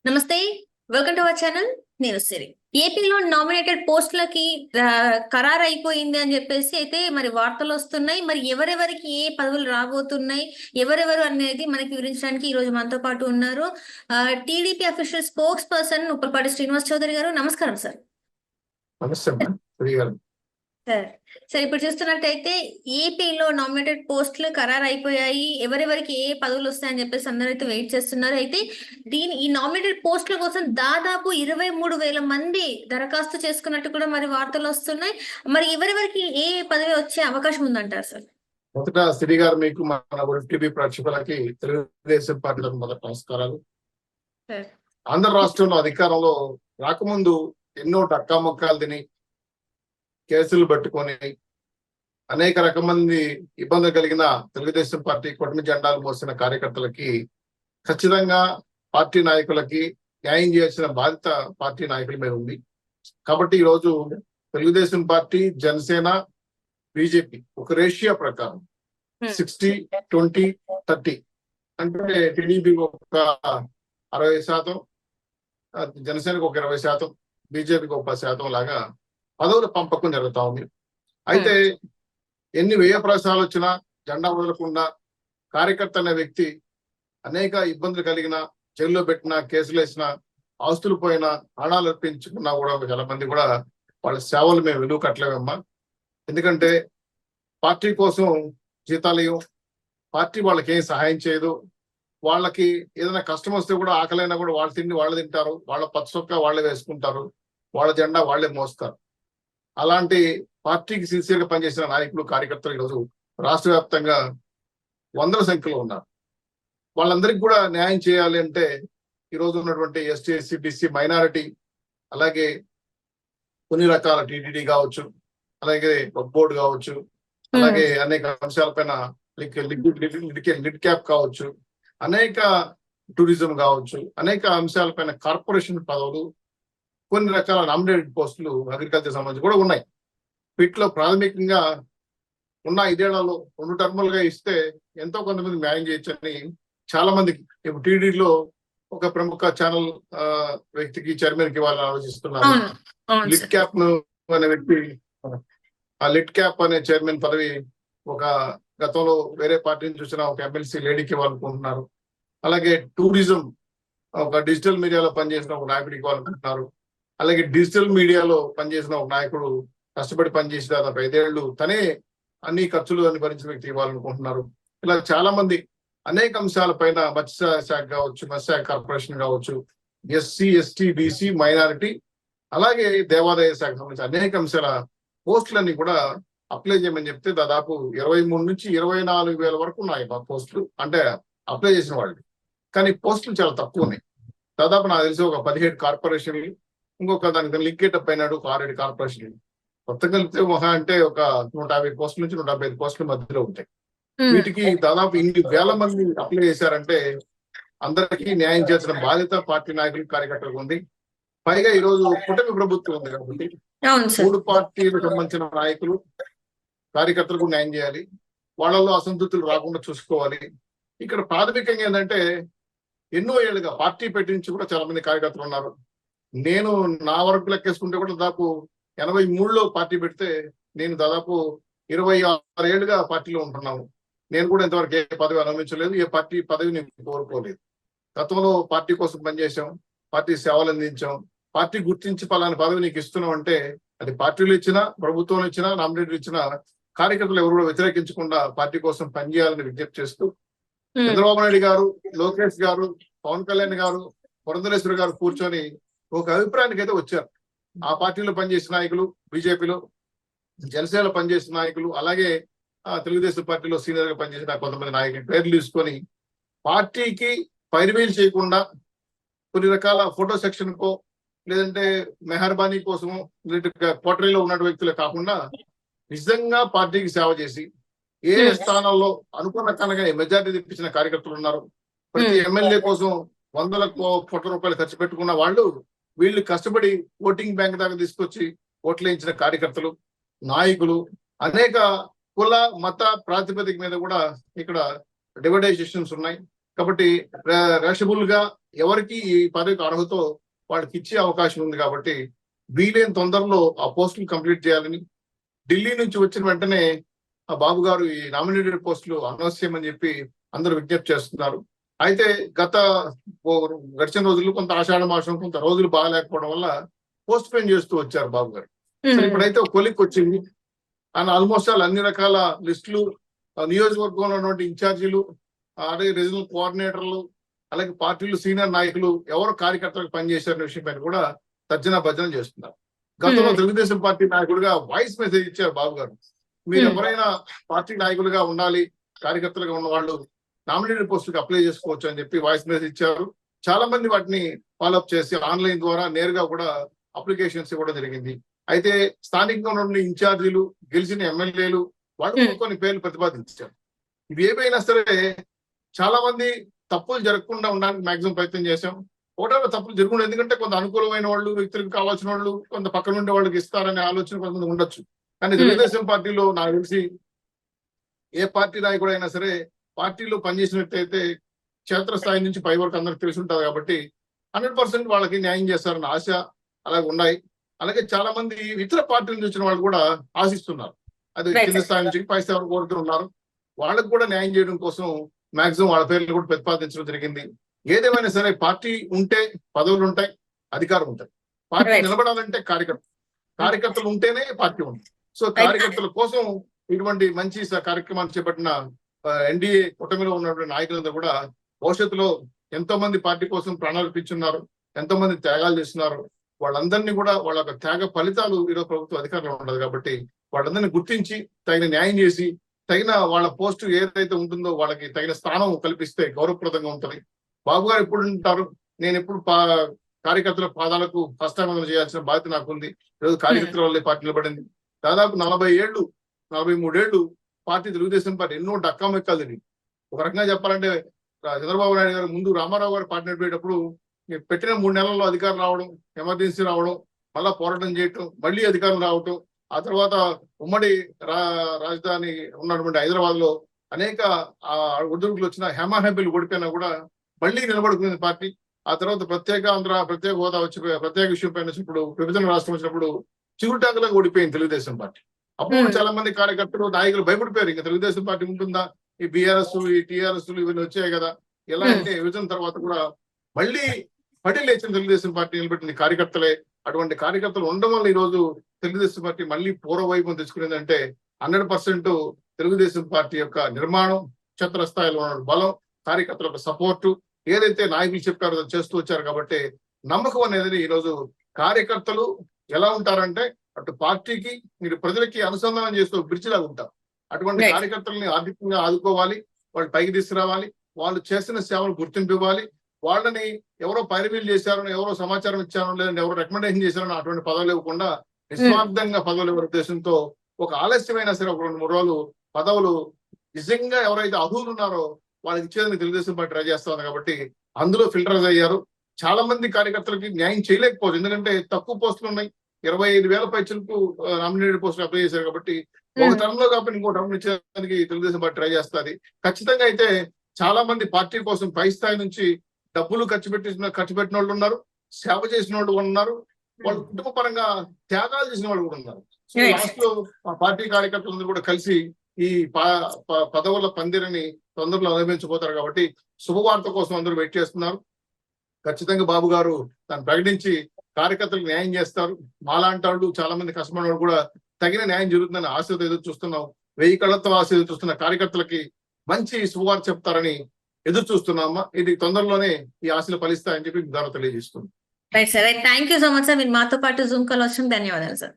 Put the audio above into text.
నమస్తే, welcome to our channel. నేను సిరి. ఏపీలో నామినేటెడ్ పోస్టులకి ఖరారు అయిపోయింది అని చెప్పేసి అయితే మరి వార్తలు వస్తున్నాయి. మరి ఎవరెవరికి ఏ పదవులు రాబోతున్నాయి, ఎవరెవరు అనేది మనకి వివరించడానికి ఈ రోజు మనతో పాటు ఉన్నారు TDP official spokesperson Uppalapati Srinivas Chowdary గారు. నమస్కారం సార్. సార్ ఇప్పుడు చూస్తున్నట్టయితే ఏపీలో నామినేటెడ్ పోస్టులు ఖరారు అయిపోయాయి. ఎవరెవరికి ఏ పదవులు వస్తాయని చెప్పేసి అందరూ అయితే వెయిట్ చేస్తున్నారు. అయితే ఈ నామినేటెడ్ పోస్టుల కోసం దాదాపు 23,000 మంది దరఖాస్తు చేసుకున్నట్టు కూడా మరి వార్తలు వస్తున్నాయి. మరి ఎవరెవరికి ఏ పదవి వచ్చే అవకాశం ఉందంటారు సార్? మొదట శ్రీ గారు మీకు మన టీవీ ప్రేక్షకులకి తెలుగుదేశం పార్టీ మొదటి నమస్కారాలు. ఆంధ్ర రాష్ట్రంలో అధికారంలో రాకముందు ఎన్నో డక్కాముక్కాలు తిని కేసులు పట్టుకొని అనేక రకమంది ఇబ్బందులు కలిగిన తెలుగుదేశం పార్టీ కొట్టమి జెండాలు మోసిన కార్యకర్తలకి ఖచ్చితంగా పార్టీ నాయకులకి న్యాయం చేయాల్సిన బాధ్యత పార్టీ నాయకుల మీద ఉంది. కాబట్టి ఈరోజు తెలుగుదేశం పార్టీ, జనసేన, బీజేపీ ఒక రేషియో ప్రకారం 60-20-30 అంటే టీడీపీ ఒక 60%, జనసేనకు ఒక 20%, బీజేపీకి ఒక 10% లాగా పదవుల పంపకం జరుగుతా ఉంది. అయితే ఎన్ని వ్యయ ప్రసారాలు వచ్చినా జెండా వదలకుండా కార్యకర్త అనే వ్యక్తి అనేక ఇబ్బందులు కలిగిన, జైల్లో పెట్టిన, కేసులు వేసిన, ఆస్తులు పోయినా, ప్రాణాలు అర్పించుకున్నా కూడా చాలా మంది కూడా వాళ్ళ సేవలు మేము విలువ కట్టలేమమ్మా. ఎందుకంటే పార్టీ కోసం జీతాలు, పార్టీ వాళ్ళకి ఏం సహాయం చేయదు. వాళ్ళకి ఏదైనా కష్టం వస్తే కూడా ఆకలైనా కూడా వాళ్ళ తిండి వాళ్ళు తింటారు, వాళ్ళ పచ్చొక్క వాళ్ళే వేసుకుంటారు, వాళ్ళ జెండా వాళ్ళే మోస్తారు. అలాంటి పార్టీకి సిన్సియర్ గా పనిచేసిన నాయకులు, కార్యకర్తలు ఈరోజు రాష్ట్ర వ్యాప్తంగా వందల సంఖ్యలో ఉన్నారు. వాళ్ళందరికీ కూడా న్యాయం చేయాలి అంటే ఈరోజు ఉన్నటువంటి ఎస్టీ, ఎస్సీ, బీసీ, మైనారిటీ, అలాగే కొన్ని రకాల టీటీడీ కావచ్చు, అలాగే బోర్డు కావచ్చు, అలాగే అనేక అంశాలపైన లిడ్ క్యాప్ కావచ్చు, అనేక టూరిజం కావచ్చు, అనేక అంశాలపైన కార్పొరేషన్ పదవులు, కొన్ని రకాల నామినేటెడ్ పోస్టులు అగ్రికల్చర్ సంబంధించి కూడా ఉన్నాయి. వీటిలో ప్రాథమికంగా ఉన్న 5 ఏళ్లలో 2 టర్ములుగా ఇస్తే ఎంతో కొంతమంది న్యాయం చేయొచ్చని చాలా మందికి, ఇప్పుడు టీడీలో ఒక ప్రముఖ ఛానల్ వ్యక్తికి చైర్మన్ కి వాళ్ళు ఆలోచిస్తున్నారు. లిడ్ క్యాప్ అనే వ్యక్తి, ఆ లిడ్ క్యాప్ అనే చైర్మన్ పదవి ఒక గతంలో వేరే పార్టీని చూసిన ఒక ఎమ్మెల్సీ లేడీకి ఇవ్వాలనుకుంటున్నారు. అలాగే టూరిజం ఒక డిజిటల్ మీడియాలో పనిచేసిన ఒక నాయకుడికి ఇవ్వాలనుకుంటున్నారు. అలాగే డిజిటల్ మీడియాలో పనిచేసిన ఒక నాయకుడు కష్టపడి పనిచేసి దాదాపు 5 ఏళ్ళు తనే అన్ని ఖర్చులు అని భరించిన వ్యక్తి ఇవ్వాలనుకుంటున్నారు. ఇలా చాలా మంది అనేక అంశాలపైన మత్స్య శాఖ కావచ్చు, మత్స్య కార్పొరేషన్ కావచ్చు, ఎస్సీ, ఎస్టీ, బీసీ, మైనారిటీ, అలాగే దేవాదాయ శాఖ సంబంధించి అనేక అంశాల పోస్టులన్నీ కూడా అప్లై చేయమని చెప్తే దాదాపు 23 నుంచి 24,000 వరకు ఉన్నాయి పోస్టులు, అంటే అప్లై చేసిన వాళ్ళు. కానీ పోస్టులు చాలా తక్కువ ఉన్నాయి. దాదాపు నాకు తెలిసి ఒక 17 కార్పొరేషన్లు, ఇంకొక దానికి లింకేటప్ అయినాడు ఒక 6-7 కార్పొరేషన్లు. కొత్త కలిపితే మహా అంటే ఒక 150 పోస్టుల నుంచి 175 పోస్టుల మధ్యలో ఉంటాయి. వీటికి దాదాపు ఇన్ని వేల మంది అప్లై చేశారంటే అందరికీ న్యాయం చేసిన బాధ్యత పార్టీ నాయకులు, కార్యకర్తలకు ఉంది. పైగా ఈ రోజు కూటమి ప్రభుత్వం ఉంది కాబట్టి 3 పార్టీలకు సంబంధించిన నాయకులు, కార్యకర్తలకు న్యాయం చేయాలి. వాళ్ళలో అసంతృప్తులు రాకుండా చూసుకోవాలి. ఇక్కడ ప్రాథమికంగా ఏంటంటే ఎన్నో ఏళ్ళుగా పార్టీ పెట్టించి కూడా చాలా మంది కార్యకర్తలు ఉన్నారు. నేను నా వరకు లెక్కేసుకుంటే కూడా దాదాపు 83లో పార్టీ పెడితే నేను దాదాపు 26 ఏళ్ళుగా పార్టీలో ఉంటున్నాను. నేను కూడా ఇంతవరకు ఏ పదవి అనుభవించలేదు, ఏ పార్టీ పదవి నేను కోరుకోలేదు. గతంలో పార్టీ కోసం పనిచేసాం, పార్టీ సేవలు అందించాం. పార్టీ గుర్తించి పలాని పదవి నీకు ఇస్తున్నాం అంటే అది పార్టీలు ఇచ్చినా, ప్రభుత్వం ఇచ్చినా, నామినేటెడ్ ఇచ్చినా కార్యకర్తలు ఎవరు కూడా వ్యతిరేకించకుండా పార్టీ కోసం పనిచేయాలని విజ్ఞప్తి చేస్తూ చంద్రబాబు నాయుడు గారు, లోకేష్ గారు, పవన్ కళ్యాణ్ గారు, పురంధరేశ్వరి గారు కూర్చొని ఒక అభిప్రాయానికి అయితే వచ్చారు. ఆ పార్టీలో పనిచేసిన నాయకులు, బీజేపీలో, జనసేనలో పనిచేసిన నాయకులు, అలాగే తెలుగుదేశం పార్టీలో సీనియర్ గా పనిచేసిన కొంతమంది నాయకులు పేర్లు తీసుకొని పార్టీకి పైరువేలు చేయకుండా కొన్ని రకాల ఫోటో సెక్షన్ కో లేదంటే మెహర్బానీ కోసమో కోటరీలో ఉన్న వ్యక్తులే కాకుండా నిజంగా పార్టీకి సేవ చేసి ఏ స్థానాల్లో అనుకున్న కనుక మెజార్టీ తెప్పించిన కార్యకర్తలు ఉన్నారు. ప్రతి ఎమ్మెల్యే కోసం 100 కోట్ల రూపాయలు ఖర్చు పెట్టుకున్న వాళ్ళు, వీళ్ళు కష్టపడి ఓటింగ్ బ్యాంక్ దాకా తీసుకొచ్చి ఓట్లు వేయించిన కార్యకర్తలు, నాయకులు, అనేక కుల మత ప్రాతిపదిక మీద కూడా ఇక్కడ డివైడైజేషన్స్ ఉన్నాయి. కాబట్టి రేషబుల్ గా ఎవరికి ఈ పదవికి అర్హతో వాళ్ళకి ఇచ్చే అవకాశం ఉంది కాబట్టి వీలైన తొందరలో ఆ పోస్టులు కంప్లీట్ చేయాలని ఢిల్లీ నుంచి వచ్చిన వెంటనే ఆ బాబు గారు ఈ నామినేటెడ్ పోస్టులు అనౌన్స్ చేయమని చెప్పి అందరూ విజ్ఞప్తి చేస్తున్నారు. అయితే గడిచిన రోజుల్లో కొంత ఆషాఢ మాసం కొంత రోజులు బాగాలేకపోవడం వల్ల పోస్ట్ పోన్ చేస్తూ వచ్చారు బాబు గారు. సరే ఇప్పుడైతే ఒక కొలిక్ వచ్చింది అండ్ ఆల్మోస్ట్ అన్ని రకాల లిస్టులు నియోజకవర్గంలో ఉన్నటువంటి ఇన్ఛార్జీలు అలాగే రీజనల్ కోఆర్డినేటర్లు అలాగే పార్టీలు సీనియర్ నాయకులు ఎవరు కార్యకర్తలకు పనిచేశారనే విషయం పైన కూడా తర్జన భర్జన చేస్తున్నారు. గతంలో తెలుగుదేశం పార్టీ నాయకులుగా వాయిస్ మెసేజ్ ఇచ్చారు బాబు గారు, మీరు ఎవరైనా పార్టీ నాయకులుగా ఉండాలి, కార్యకర్తలుగా ఉన్న వాళ్ళు నామినేటెడ్ పోస్టులకు అప్లై చేసుకోవచ్చు అని చెప్పి వాయిస్ మెసేజ్ ఇచ్చారు. చాలా మంది వాటిని ఫాలోఅప్ చేసి ఆన్లైన్ ద్వారా నేరుగా కూడా అప్లికేషన్స్ ఇవ్వడం జరిగింది. అయితే స్థానికంగా ఉన్న ఇన్ఛార్జీలు గెలిచిన ఎమ్మెల్యేలు వాళ్ళు కొన్ని పేర్లు ప్రతిపాదించారు. ఇవి ఏమైనా సరే చాలా మంది తప్పులు జరగకుండా ఉండడానికి మాక్సిమం ప్రయత్నం చేశాం. ఒకటో తప్పులు జరగకుండా, ఎందుకంటే కొంత అనుకూలమైన వాళ్ళు, వ్యక్తులకు కావాల్సిన వాళ్ళు, కొంత పక్కన ఉండే వాళ్ళకి ఇస్తారనే ఆలోచన కొంతమంది ఉండొచ్చు. కానీ తెలుగుదేశం పార్టీలో నాకు తెలిసి ఏ పార్టీ నాయకుడు అయినా సరే పార్టీలో పనిచేసినట్టయితే క్షేత్రస్థాయి నుంచి పై వరకు అందరికి తెలిసి ఉంటుంది కాబట్టి 100% వాళ్ళకి న్యాయం చేస్తారన్న ఆశ అలాగే ఉన్నాయి. అలాగే చాలా మంది ఇతర పార్టీల నుంచి వచ్చిన వాళ్ళు కూడా ఆశిస్తున్నారు. అది కింద స్థాయి నుంచి పై స్థాయి వరకు కోరుతూ ఉన్నారు. వాళ్ళకు కూడా న్యాయం చేయడం కోసం మాక్సిమం వాళ్ళ పేర్లు కూడా ప్రతిపాదించడం జరిగింది. ఏదేమైనా సరే పార్టీ ఉంటే పదవులు ఉంటాయి, అధికారం ఉంటాయి. పార్టీ నిలబడాలంటే కార్యకర్తలు ఉంటేనే పార్టీ ఉంటుంది. సో కార్యకర్తల కోసం ఇటువంటి మంచి కార్యక్రమాలు చేపట్టిన ఎన్డీఏ కూటమిలో ఉన్నటువంటి నాయకులందరూ కూడా భవిష్యత్తులో ఎంతో మంది పార్టీ కోసం ప్రాణాలు ఇచ్చున్నారు, ఎంతో మంది త్యాగాలు చేస్తున్నారు. వాళ్ళందరినీ కూడా వాళ్ళ త్యాగ ఫలితాలు ఈరోజు ప్రభుత్వం అధికారంలో ఉండదు కాబట్టి వాళ్ళందరినీ గుర్తించి తగిన న్యాయం చేసి తగిన వాళ్ళ పోస్టు ఏదైతే ఉంటుందో వాళ్ళకి తగిన స్థానం కల్పిస్తే గౌరవప్రదంగా ఉంటుంది. బాబు గారు ఎప్పుడు ఉంటారు, నేను ఎప్పుడు కార్యకర్తల పాదాలకు హస్తామనం చేయాల్సిన బాధ్యత నాకు ఉంది. ఈరోజు కార్యకర్తల వల్లే పార్టీ నిలబడింది. దాదాపు 43 ఏళ్ళు పార్టీ తెలుగుదేశం పార్టీ ఎన్నో డక్కామెక్కాలు తిరిగి. ఒక రకంగా చెప్పాలంటే చంద్రబాబు నాయుడు గారు ముందు రామారావు గారు పార్టీ నడిపేటప్పుడు పెట్టిన 3 నెలల్లో అధికారం రావడం, ఎమర్జెన్సీ రావడం, మళ్ళా పోరాటం చేయటం, మళ్ళీ అధికారం రావటం, ఆ తర్వాత ఉమ్మడి రాజధాని ఉన్నటువంటి హైదరాబాద్ లో అనేక ఒడిదుడుకులు వచ్చిన హేమాహేబీలు ఓడిపోయినా కూడా మళ్ళీ నిలబడుకునేది పార్టీ. ఆ తర్వాత ప్రత్యేక హోదా వచ్చి ప్రత్యేక విషయం పైన వచ్చినప్పుడు, విభజన రాష్ట్రం వచ్చినప్పుడు చిగురుటాకులకు ఓడిపోయింది తెలుగుదేశం పార్టీ. అప్పుడు చాలా మంది కార్యకర్తలు నాయకులు భయపడిపోయారు, ఇంకా తెలుగుదేశం పార్టీ ఉంటుందా, ఈ బీఆర్ఎస్ ఈ టీఆర్ఎస్ ఇవన్నీ వచ్చాయి కదా. ఎలా అంటే విభజన తర్వాత కూడా మళ్ళీ పడి లేచిన తెలుగుదేశం పార్టీ నిలబెట్టింది కార్యకర్తలే. అటువంటి కార్యకర్తలు ఉండడం వల్ల ఈ రోజు తెలుగుదేశం పార్టీ మళ్ళీ పూర్వవైపు తెచ్చుకునేదంటే 100% తెలుగుదేశం పార్టీ యొక్క నిర్మాణం, క్షేత్రస్థాయిలో ఉన్న బలం, కార్యకర్తల యొక్క సపోర్టు, ఏదైతే నాయకులు చెప్పారో చేస్తూ వచ్చారు కాబట్టి నమ్మకం అనేది ఈ రోజు కార్యకర్తలు ఎలా ఉంటారంటే అటు పార్టీకి మీరు ప్రజలకి అనుసంధానం చేస్తూ బ్రిడ్జిలాగా ఉంటారు. అటువంటి కార్యకర్తలని ఆర్థికంగా ఆదుకోవాలి, వాళ్ళు పైకి తీసుకురావాలి, వాళ్ళు చేసిన సేవలు గుర్తింపు ఇవ్వాలి. వాళ్ళని ఎవరో పైరవీలు చేశారని, ఎవరో సమాచారం ఇచ్చారో, లేదంటే ఎవరో రికమెండేషన్ చేశారని అటువంటి పదవులు ఇవ్వకుండా నిస్వార్థంగా పదవులు ఇవ్వే ఉద్దేశంతో ఒక ఆలస్యమైనా సరే ఒక 2-3 రోజులు పదవులు నిజంగా ఎవరైతే అర్హులు ఉన్నారో వాళ్ళకి ఇచ్చేందుకు తెలుగుదేశం పార్టీ ట్రై చేస్తుంది కాబట్టి అందులో ఫిల్టర్స్ అయ్యారు. చాలా మంది కార్యకర్తలకి న్యాయం చేయలేకపోవచ్చు, ఎందుకంటే తక్కువ పోస్టులు ఉన్నాయి. 25,000 పైచలకు నామినేటెడ్ పోస్టులు అప్లై చేశారు కాబట్టి ఒక టర్మ్ లో కాబట్టి ఇంకో టర్మ్ ఇచ్చేదానికి తెలుగుదేశం పార్టీ ట్రై చేస్తుంది. ఖచ్చితంగా అయితే చాలా మంది పార్టీ కోసం పై స్థాయి నుంచి డబ్బులు ఖర్చు పెట్టిన వాళ్ళు ఉన్నారు, సేవ చేసిన వాళ్ళు ఉన్నారు, వాళ్ళు కుటుంబ పరంగా త్యాగాలు చేసిన వాళ్ళు కూడా ఉన్నారు. సో లాస్ట్ లో పార్టీ కార్యకర్తలందరూ కూడా కలిసి ఈ పదవుల పందిరిని తొందరలో అనుభవించబోతారు కాబట్టి శుభవార్త కోసం అందరూ వెయిట్ చేస్తున్నారు. ఖచ్చితంగా బాబు గారు దాన్ని ప్రకటించి కార్యకర్తలకు న్యాయం చేస్తారు. మాలాంటి వాళ్ళు చాలా మంది కష్టపడిన వాళ్ళు కూడా తగిన న్యాయం జరుగుతుందని ఆశతో ఎదురు చూస్తున్నాం. 1000 కళ్ళతో ఆశ ఎదురు చూస్తున్న కార్యకర్తలకి మంచి శుభవార్త చెప్తారని ఎదురు చూస్తున్నామా. ఇది తొందరలోనే ఈ ఆశలు ఫలిస్తాయని చెప్పి ద్వారా తెలియజేస్తుంది. Right sir, thank you so much sir. మీరు మాతో పాటు జూమ్ కాల్ వచ్చిన ధన్యవాదాలు సార్.